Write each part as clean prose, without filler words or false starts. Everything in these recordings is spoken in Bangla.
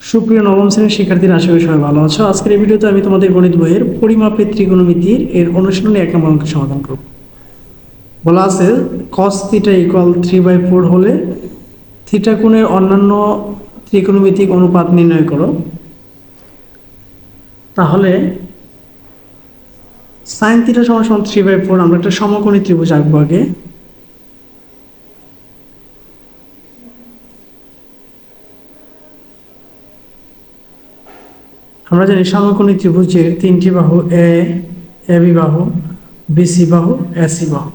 সুপ্রিয় নবম শ্রেণীর শিক্ষার্থীরা, আশা করি সবাই ভালো আছো। আজকের এই ভিডিওতে আমি তোমাদের গণিত বইয়ের পরিমাপের ত্রিকোণমিতির অনুশীলনী 1 নম্বর অঙ্কের সমাধান করব। বলা আছে cos θ = 3/4 হলে থিটা কোণের অন্যান্য ত্রিকোণমিতিক অনুপাত নির্ণয় করো। তাহলে sin θ = 3/4 আমরা একটা সমকোণী ত্রিভুজ আঁকবো আগে। আমরা জানি সমকোণী ত্রিভুজের তিনটি বাহু এবি বাহু, বিসি বাহু, এসি বাহু।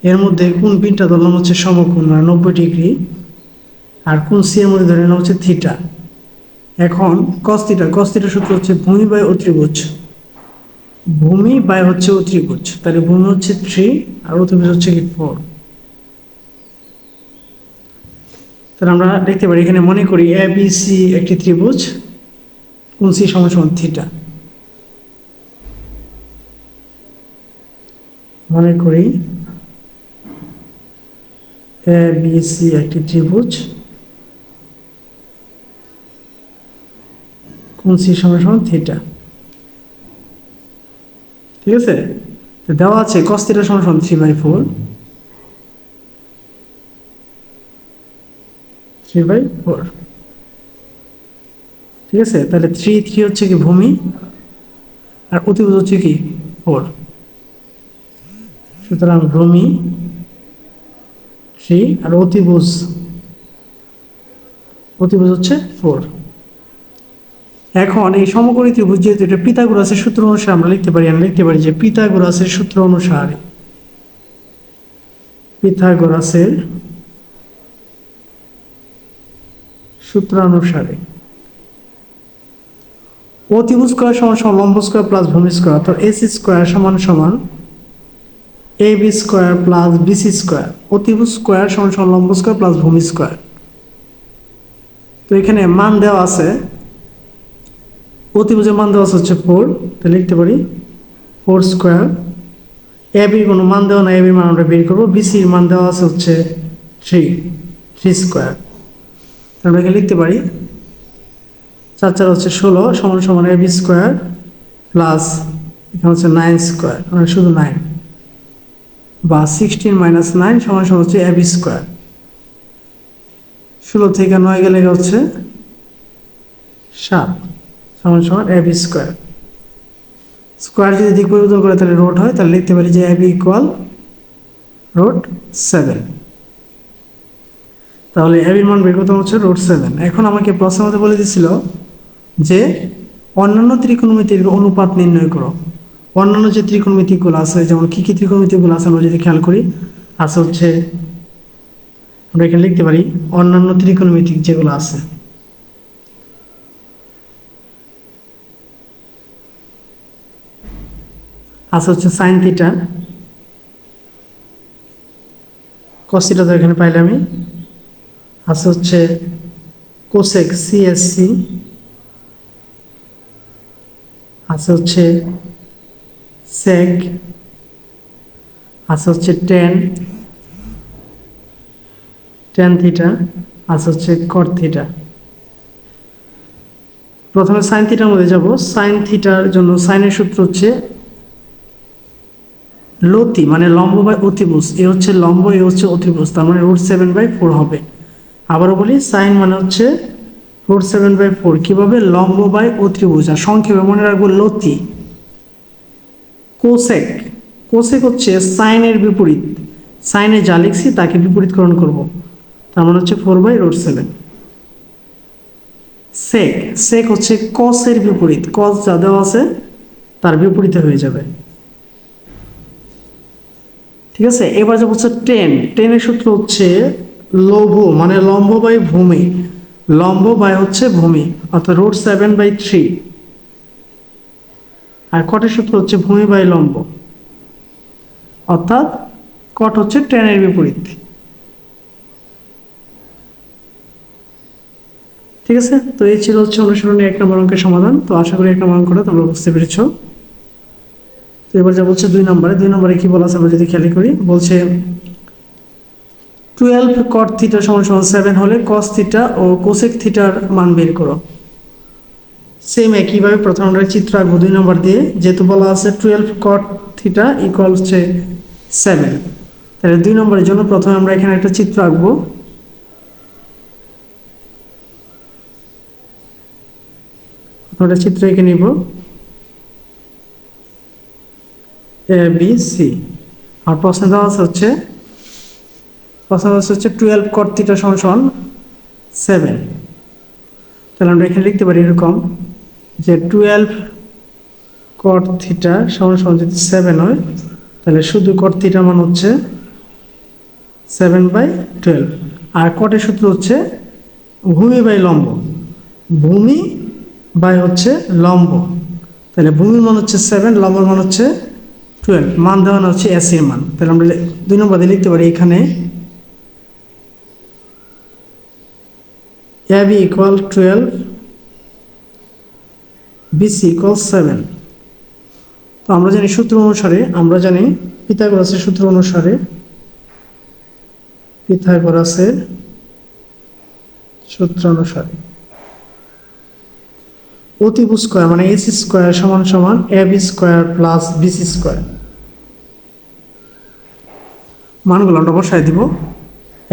এর মধ্যে কোন পিনটা ধরলাম হচ্ছে সমকোণ মানে 90 ডিগ্রি, আর কোন সি এর মধ্যে ধরে নেওয়া হচ্ছে থিটা। এখন cos θ সূত্র হচ্ছে ভূমি বাই অতিভুজ। ভূমি বাই হচ্ছে অতিভুজ, তাহলে ভূমি হচ্ছে 3 আর অতিভুজ হচ্ছে কি 4। তাহলে আমরা দেখতে পারি এখানে মনে করি এ বি সি একটি ত্রিভুজ, কোন সি সমান থিটা। মনে করি এ বি সি একটি ত্রিভুজ, কোন সি সমান থিটা। ঠিক আছে, তো দেওয়া আছে cos θ সমান 3/4। 3/4, ঠিক আছে। তাহলে 3 হচ্ছে কি ভূমি আর অতিভুজ হচ্ছে কি 4। সুতরাং ভূমি 3 আর অতিভুজ হচ্ছে 4। এখন এই সমকোণী ত্রিভুজ যেহেতু এটা পিথাগোরাসের সূত্র অনুসারে আমরা লিখতে পারি যে পিথাগোরাসের সূত্র অনুসারে অতিভুজ স্কয়ার সমান লম্ব স্কয়ার প্লাস ভূমি স্কয়ার, অর্থাৎ এসি স্কয়ার সমান A B square plus BC square. অতিভুজ স্কয়ার সমান লম্ব স্কয়ার প্লাস ভূমি স্কয়ার। তো এখানে মান দেওয়া আছে, অতিভুজের মান দেওয়া হচ্ছে 4, তাহলে লিখতে পারি 4 স্কয়ার। এ বির কোনো মান দেওয়া না, এ বির মান আমরা বের করবো। বিসির মান দেওয়া আছে হচ্ছে 3 স্কয়ার। আমরা এখানে লিখতে পারি 4 4 হচ্ছে 16 সমান এ বি স্কয়ার প্লাস এখানে হচ্ছে 9 স্কয়ার, মানে শুধু 9, বা 16 - 9 সমান হচ্ছে এ বি স্কয়ার। 16 থেকে 9 গেলে হচ্ছে 7 সমান এ বি স্কয়ার। স্কয়ার যদি দিক পরিবর্তন করে তাহলে রুট হয়, তাহলে লিখতে পারি যে এ বি = √7। তাহলে এ বির মান বের করতে হচ্ছে √7। এখন আমাকে প্রশ্নের মধ্যে বলে দিয়েছিল যে অন্যান্য ত্রিকোণমিতির অনুপাত নির্ণয় করো। অন্যান্য যে ত্রিকোণমিতিকগুলো আছে, যেমন কি কি ত্রিকোণমিতিকগুলো আছে আমরা যদি খেয়াল করি, আছে হচ্ছে আমরা এখানে লিখতে পারি অন্যান্য ত্রিকোণমিতিক যেগুলো আছে। হচ্ছে সাইন থিটা, cos θ তো এখানে পাইলে আমি। হচ্ছে কোসেক সিএসসি, হচ্ছে সেক, হচ্ছে টেন থিটা, হচ্ছে কট থিটা। প্রথমে সাইন থিটার মধ্যে যাব। সাইন থিটার জন্য সাইনের সূত্র হচ্ছে লতি মানে লম্ব বাই অতিভুজ। এ হচ্ছে লম্ব, এ হচ্ছে অতিভুজ, তার মানে √7/4 হবে। আবারও বলি, সাইন মানে হচ্ছে √7/4। কিভাবে? লম্ব বাই অতিভুজ। আর সংক্ষেপে মনে রাখবো লতি। কোসেক হচ্ছে সাইনের বিপরীত। সাইনে যা লিখছি তাকে বিপরীতকরণ করব, তার মানে হচ্ছে 4/√7। সেক হচ্ছে কসের বিপরীত। কস যা দেওয়া আছে তার বিপরীতে হয়ে যাবে। ঠিক আছে, এবার যে হচ্ছে টেনের সূত্র হচ্ছে লঘু মানে লম্ব বাই ভূমি। লম্ব বাই হচ্ছে ভূমি, অর্থাৎ √7/3। আর কটের সূত্র হচ্ছে ভূমি বাই লম্ব, অর্থাৎ কট হচ্ছে টেনের বিপরীত। ঠিক আছে, তো এই ছিল হচ্ছে অনুশীলনী 1 নম্বর অঙ্কের সমাধান। তো আশা করি 1 নম্বর অঙ্কটা তোমরা বুঝতে পেরেছো। তো এবার যা বলছে 2 নম্বরে কি বলা আছে আমরা যদি খেয়াল করি, বলছে 12 cot θ = 7 হলে cos θ ও cosec θ মান বের করো। সেম একইভাবে প্রথম আমরা চিত্র আঁকবো 2 নম্বর দিয়ে, যেহেতু বলা আছে 12 cot থিটা ইকুয়াল হচ্ছে 7, তাহলে 2 নম্বরের জন্য প্রথমে আমরা এখানে একটা চিত্র আঁকবো। আমরা চিত্র এঁকে নিব এ বি সি। আর প্রশ্ন দেওয়া আছে হচ্ছে 12 cot থিটা সমান 7। তাহলে আমরা এখানে লিখতে পারি এরকম যে 12 cot থিটা সমান যদি 7 হয়, তাহলে শুধু cot থিটা মান হচ্ছে 7/12। আর কটের সূত্র হচ্ছে ভূমি বাই লম্ব, ভূমি বাই হচ্ছে লম্ব। তাহলে ভূমির মান হচ্ছে 7, লম্বের মান হচ্ছে 12, মান দেওয়া হচ্ছে এসির মান। তাহলে আমরা 2 নম্বর দিয়ে লিখতে পারি এখানে AB ইকুয়াল 12, BC ইকুয়াল 7। তো আমরা জানি সূত্র অনুসারে, আমরা জানি পিথাগোরাসের সূত্র অনুসারে, পিথাগোরাসের সূত্র অনুসারে অতিভুজ স্কয়ার মানে AC স্কয়ার সমান AB square plus BC square. মানগুলো আমরা বসাই দিব।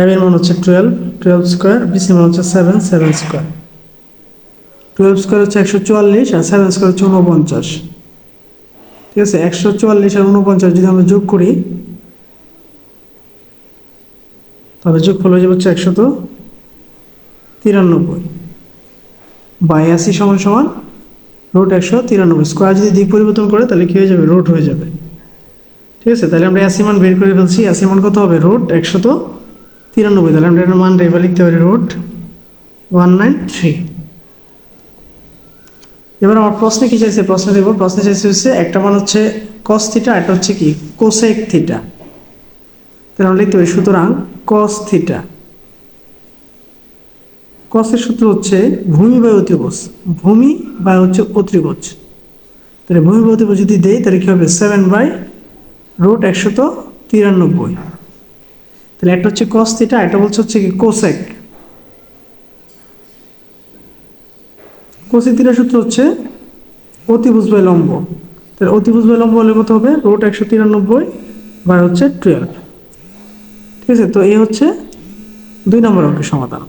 AB এর মান হচ্ছে 12 স্কয়ার, BC মান হচ্ছে 7 স্কয়ার। 12 স্কয়ার হচ্ছে 144 আর 7 স্কয়ার হচ্ছে 49। ঠিক আছে, 144 আর 49 যদি আমরা যোগ করি তবে যোগফল হয়ে যাবে হচ্ছে 193 বাই 80 সমান রুট 193। স্কয়ার যদি দিক পরিবর্তন করে তাহলে কি হয়ে যাবে, রুট হয়ে যাবে। ঠিক আছে, তাহলে আমরা 80 মান বের করে ফেলছি। 80 মান কত হবে, রুট 193। তাহলে আমরা এটার মানটা এবার লিখতে পারি রুট 193। এবার আমার প্রশ্নে কি চাইছে, প্রশ্ন দেব। প্রশ্নে চাইছে হচ্ছে একটা মান হচ্ছে কস থিটা, একটা হচ্ছে কি কোসেক থিটা। তাহলে আমরা লিখতে পারি সুতরাং কস থিটা, কসের সূত্র হচ্ছে ভূমি বাই অতিভুজ, ভূমি বাই হচ্ছে অতিভুজ। তাহলে ভূমি বাই অতিভুজ যদি দেই তাহলে কি হবে 7/√193। তাহলে একটা হচ্ছে কস থিটা, এটা বলছে হচ্ছে কি কোসেক। কোসেক থিটার সূত্র হচ্ছে অতিভুজ বাই লম্ব। তাহলে অতিভুজ বাই লম্ব হলে কত হবে, √193/12। ঠিক আছে, তো এই হচ্ছে 2 নম্বর অঙ্কের সমাধান।